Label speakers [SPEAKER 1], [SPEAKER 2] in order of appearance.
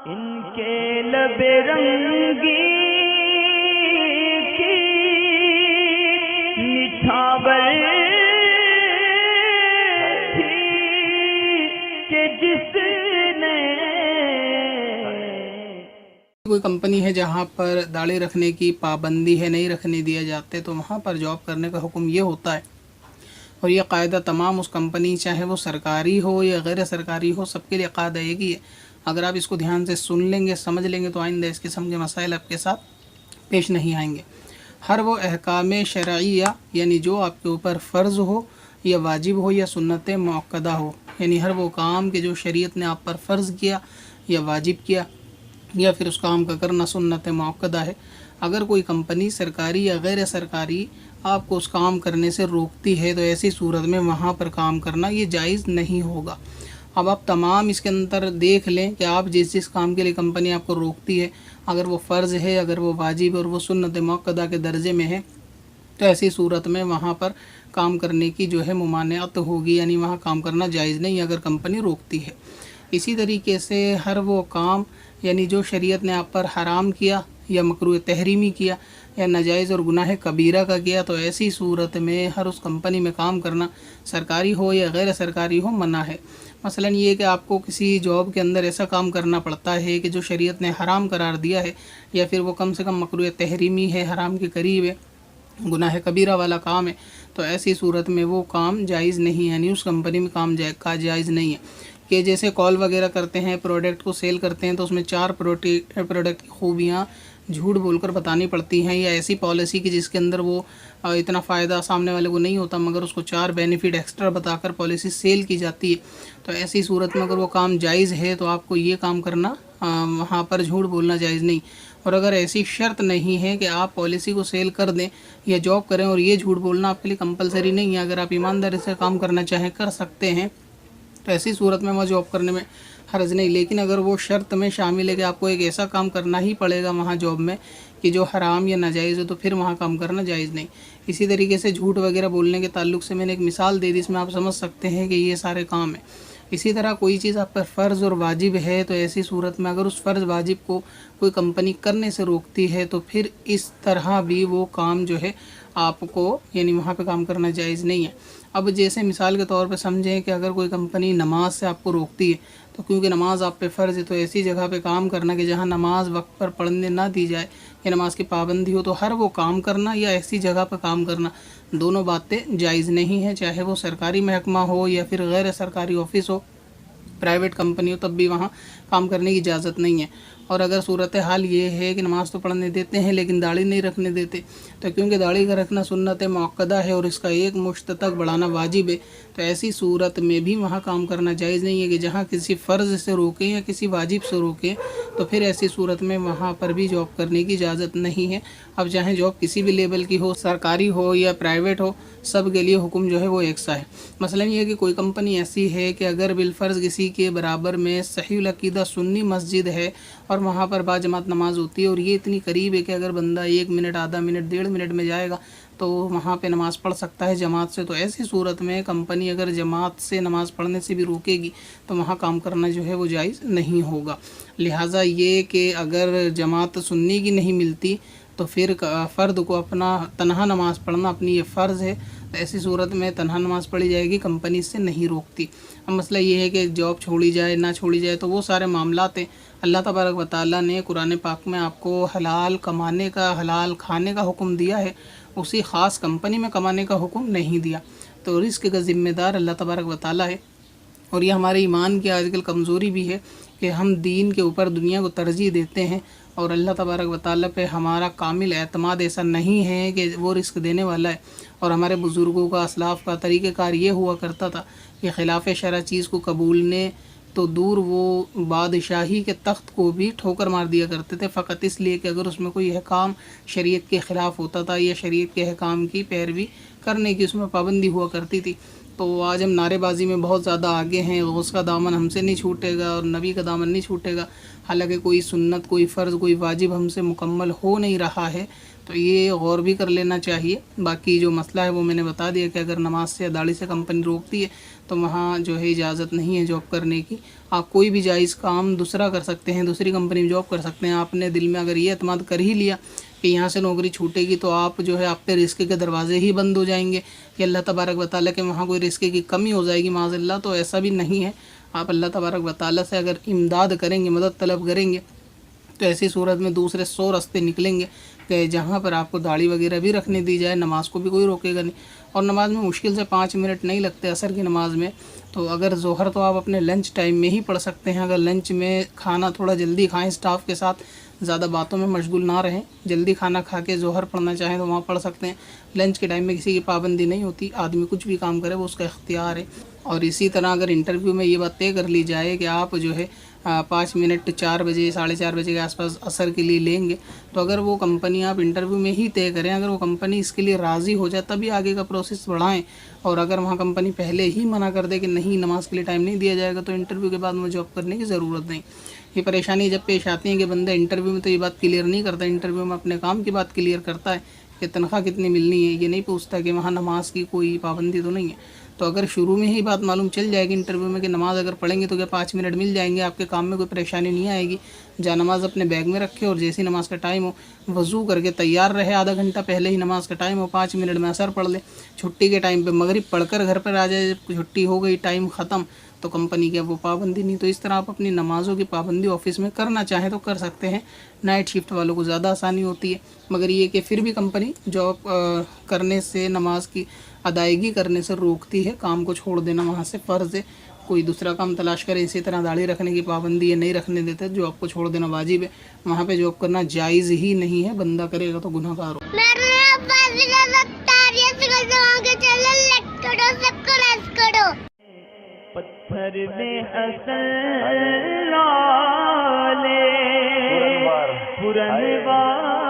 [SPEAKER 1] ان کے لب رنگی کی نچھاور تھی کہ جس نے
[SPEAKER 2] کوئی کمپنی ہے جہاں پر داڑھی رکھنے کی پابندی ہے، نہیں رکھنے دیا جاتے، تو وہاں پر جاب کرنے کا حکم یہ ہوتا ہے، اور یہ قاعدہ تمام اس کمپنی چاہے وہ سرکاری ہو یا غیر سرکاری ہو سب کے لیے قاعدہ ایک ہی ہے۔ اگر آپ اس کو دھیان سے سن لیں گے، سمجھ لیں گے، تو آئندہ اس قسم کے مسائل آپ کے ساتھ پیش نہیں آئیں گے۔ ہر وہ احکام شرعیہ یعنی جو آپ کے اوپر فرض ہو یا واجب ہو یا سنت مؤکدہ ہو، یعنی ہر وہ کام کہ جو شریعت نے آپ پر فرض کیا یا واجب کیا یا پھر اس کام کا کرنا سنت مؤکدہ ہے، اگر کوئی کمپنی سرکاری یا غیر سرکاری آپ کو اس کام کرنے سے روکتی ہے تو ایسی صورت میں وہاں پر کام کرنا یہ جائز نہیں ہوگا۔ اب آپ تمام اس کے اندر دیکھ لیں کہ آپ جس کام کے لیے کمپنی آپ کو روکتی ہے، اگر وہ فرض ہے، اگر وہ واجب اور وہ سنت مؤکدہ کے درجے میں ہے، تو ایسی صورت میں وہاں پر کام کرنے کی جو ہے ممانعت ہوگی، یعنی وہاں کام کرنا جائز نہیں اگر کمپنی روکتی ہے۔ اسی طریقے سے ہر وہ کام یعنی جو شریعت نے آپ پر حرام کیا یا مکروہ تحریمی کیا یا ناجائز اور گناہ کبیرہ کا کیا، تو ایسی صورت میں ہر اس کمپنی میں کام کرنا سرکاری ہو یا غیر سرکاری ہو منع ہے۔ مثلا یہ کہ آپ کو کسی جاب کے اندر ایسا کام کرنا پڑتا ہے کہ جو شریعت نے حرام قرار دیا ہے، یا پھر وہ کم سے کم مکروہ تحریمی ہے، حرام کے قریب ہے، گناہ کبیرہ والا کام ہے، تو ایسی صورت میں وہ کام جائز نہیں ہے، یعنی اس کمپنی میں کام کا جائز نہیں ہے۔ کہ جیسے کال وغیرہ کرتے ہیں، پروڈکٹ کو سیل کرتے ہیں، تو اس میں 4 پروڈکٹ کی خوبیاں جھوٹ بول کر بتانی پڑتی ہیں، یا ایسی پالیسی کی جس کے اندر وہ اتنا فائدہ سامنے والے کو نہیں ہوتا مگر اس کو 4 بینیفٹ ایکسٹرا بتا کر پالیسی سیل کی جاتی ہے، تو ایسی صورت میں اگر وہ کام جائز ہے تو آپ کو یہ کام کرنا وہاں پر جھوٹ بولنا جائز نہیں۔ اور اگر ایسی شرط نہیں ہے کہ آپ پالیسی کو سیل کر دیں یا جاب کریں، اور یہ جھوٹ بولنا آپ کے لیے کمپلسری نہیں ہے، اگر آپ ایمانداری سے کام کرنا چاہیں کر سکتے ہیں، تو ایسی صورت میں وہاں جاب کرنے میں حرج نہیں۔ لیکن اگر وہ شرط میں شامل ہے کہ آپ کو ایک ایسا کام کرنا ہی پڑے گا وہاں جاب میں کہ جو حرام یا ناجائز ہو، تو پھر وہاں کام کرنا جائز نہیں۔ اسی طریقے سے جھوٹ وغیرہ بولنے کے تعلق سے میں نے ایک مثال دے دی، اس میں آپ سمجھ سکتے ہیں کہ یہ سارے کام ہیں۔ اسی طرح کوئی چیز آپ پر فرض اور واجب ہے، تو ایسی صورت میں اگر اس فرض واجب کو کوئی کمپنی کرنے سے روکتی ہے، تو پھر اس طرح بھی وہ کام جو ہے آپ کو یعنی وہاں پہ کام کرنا جائز نہیں ہے۔ اب جیسے مثال کے طور پہ سمجھیں کہ اگر کوئی کمپنی نماز سے آپ کو روکتی ہے، تو کیونکہ نماز آپ پہ فرض ہے، تو ایسی جگہ پہ کام کرنا کہ جہاں نماز وقت پر پڑھنے نہ دی جائے یا نماز کی پابندی ہو، تو ہر وہ کام کرنا یا ایسی جگہ پہ کام کرنا دونوں باتیں جائز نہیں ہیں، چاہے وہ سرکاری محکمہ ہو یا پھر غیر سرکاری آفس ہو، پرائیویٹ کمپنی ہو، تب بھی وہاں کام کرنے کی اجازت نہیں ہے۔ اور اگر صورتحال یہ ہے کہ نماز تو پڑھنے دیتے ہیں لیکن داڑھی نہیں رکھنے دیتے، تو کیونکہ داڑھی کا رکھنا سنت مؤکدہ ہے اور اس کا ایک مشت تک بڑھانا واجب ہے، تو ایسی صورت میں بھی وہاں کام کرنا جائز نہیں ہے کہ جہاں کسی فرض سے روکیں یا کسی واجب سے روکیں، تو پھر ایسی صورت میں وہاں پر بھی جاب کرنے کی اجازت نہیں ہے۔ اب چاہے جاب کسی بھی لیول کی ہو، سرکاری ہو یا پرائیویٹ ہو، سب کے لیے حکم جو ہے وہ ایک سا ہے۔ مثلا یہ کہ کوئی کمپنی ایسی ہے کہ اگر بالفرض کسی کے برابر میں صحیح العقیدہ سنی مسجد ہے اور وہاں پر باجماعت نماز ہوتی ہے، اور یہ اتنی قریب ہے کہ اگر بندہ 1 منٹ، آدھا منٹ، 1.5 منٹ میں جائے گا تو وہاں پہ نماز پڑھ سکتا ہے جماعت سے، تو ایسی صورت میں کمپنی اگر جماعت سے نماز پڑھنے سے بھی روکے گی تو وہاں کام کرنا جو ہے وہ جائز نہیں ہوگا۔ لہٰذا یہ کہ اگر جماعت سنی کی نہیں ملتی تو پھر فرد کو اپنا تنہا نماز پڑھنا اپنی یہ فرض ہے، تو ایسی صورت میں تنہا نماز پڑھی جائے گی، کمپنی اس سے نہیں روکتی۔ اب مسئلہ یہ ہے کہ جاب چھوڑی جائے نہ چھوڑی جائے، تو وہ سارے معاملات ہیں۔ اللہ تبارک و تعالیٰ نے قرآن پاک میں آپ کو حلال کمانے کا، حلال کھانے کا حکم دیا ہے، اسی خاص کمپنی میں کمانے کا حکم نہیں دیا، تو رزق کا ذمہ دار اللہ تبارک و تعالیٰ ہے۔ اور یہ ہمارے ایمان کی آج کل کمزوری بھی ہے کہ ہم دین کے اوپر دنیا کو ترجیح دیتے ہیں، اور اللہ تبارک و تعالیٰ پہ ہمارا کامل اعتماد ایسا نہیں ہے کہ وہ رزق دینے والا ہے۔ اور ہمارے بزرگوں کا، اسلاف کا طریقہ کار یہ ہوا کرتا تھا کہ خلاف شرع چیز کو قبولنے تو دور، وہ بادشاہی کے تخت کو بھی ٹھوکر مار دیا کرتے تھے، فقط اس لیے کہ اگر اس میں کوئی احکام شریعت کے خلاف ہوتا تھا یا شریعت کے احکام کی پیروی کرنے کی اس میں پابندی ہوا کرتی تھی۔ تو آج ہم نعرے بازی میں بہت زیادہ آگے ہیں، غوث کا دامن ہم سے نہیں چھوٹے گا اور نبی کا دامن نہیں چھوٹے گا، حالانکہ کوئی سنت، کوئی فرض، کوئی واجب ہم سے مکمل ہو نہیں رہا ہے، تو یہ غور بھی کر لینا چاہیے. باقی جو مسئلہ ہے وہ میں نے بتا دیا کہ اگر نماز سے یا داڑھی سے کمپنی روکتی ہے تو وہاں جو ہے اجازت نہیں ہے جاب کرنے کی. آپ کوئی بھی جائز کام دوسرا کر سکتے ہیں, دوسری کمپنی میں جاب کر سکتے ہیں. آپ نے دل میں اگر یہ اعتماد کر ہی لیا کہ یہاں سے نوکری چھوٹے گی تو آپ جو ہے آپ پہ رزق کے دروازے ہی بند ہو جائیں گے کہ اللہ تبارک و تعالیٰ کہ وہاں کوئی رزق کی کمی ہو جائے گی معاذ اللہ. تو ایسا بھی نہیں ہے. آپ اللہ تبارک و تعالیٰ سے اگر امداد کریں گے, مدد طلب کریں گے, تو ایسی صورت میں دوسرے 100 راستے نکلیں گے کہ جہاں پر آپ کو داڑھی وغیرہ بھی رکھنے دی جائے, نماز کو بھی کوئی روکے گا نہیں. اور نماز میں مشکل سے 5 منٹ نہیں لگتے عصر کی نماز میں. تو اگر ظہر تو آپ اپنے لنچ ٹائم میں ہی پڑھ سکتے ہیں. اگر لنچ میں کھانا تھوڑا جلدی کھائیں, اسٹاف کے ساتھ زیادہ باتوں میں مشغول نہ رہیں, جلدی کھانا کھا کے ظہر پڑھنا چاہیں تو وہاں پڑھ سکتے ہیں. لنچ کے ٹائم میں کسی کی پابندی نہیں ہوتی, آدمی کچھ بھی کام کرے وہ اس کا اختیار ہے. اور اسی طرح اگر انٹرویو میں یہ بات طے کر لی جائے کہ آپ جو ہے 5 منٹ 4 بجے 4:30 بجے کے آس پاس عصر کے لیے لیں گے, تو اگر وہ کمپنی آپ انٹرویو میں ہی طے کریں, اگر وہ کمپنی اس کے لیے راضی ہو جائے تبھی آگے کا پروسیس بڑھائیں. اور اگر وہاں کمپنی پہلے ہی منع کر دے کہ نہیں نماز کے لیے ٹائم نہیں دیا جائے گا تو انٹرویو کے بعد مجھے جاب کرنے کی ضرورت نہیں. یہ پریشانی جب پیش آتی ہے کہ بندہ انٹرویو میں تو یہ بات کلیئر نہیں کرتا, انٹرویو میں اپنے کام کی بات کلیئر کرتا ہے کہ تنخواہ کتنی ملنی ہے, یہ نہیں پوچھتا کہ وہاں نماز کی کوئی پابندی تو نہیں ہے. تو اگر شروع میں ہی بات معلوم چل جائے گی انٹرویو میں کہ نماز اگر پڑھیں گے تو کیا 5 منٹ مل جائیں گے, آپ کے کام میں کوئی پریشانی نہیں آئے گی. جا نماز اپنے بیگ میں رکھے اور جیسی نماز کا ٹائم ہو وضو کر کے تیار رہے, آدھا گھنٹہ پہلے ہی نماز کا ٹائم ہو, 5 منٹ میں عصر پڑھ لے, چھٹی کے ٹائم پہ مغرب پڑھ کر گھر پر آ جائے, جب چھٹی ہو گئی ٹائم ختم تو کمپنی کی اب وہ پابندی نہیں. تو اس طرح آپ اپنی نمازوں کی پابندی آفس میں کرنا چاہیں تو کر سکتے ہیں. نائٹ شفٹ والوں کو زیادہ آسانی ہوتی ہے, مگر یہ کہ پھر بھی کمپنی جاب کرنے سے, نماز کی ادائیگی کرنے سے روکتی ہے. کام کو چھوڑ دینا وہاں سے فرض ہے, کوئی دوسرا کام تلاش کرے. اسی طرح داڑھی رکھنے کی پابندی ہے, نہیں رکھنے دیتے, جو آپ کو چھوڑ دینا واجب ہے. وہاں پہ جاب کرنا جائز ہی نہیں ہے, بندہ کرے گا تو گناہ گار ہو.
[SPEAKER 1] پتھر میں حسن لالے پرنوار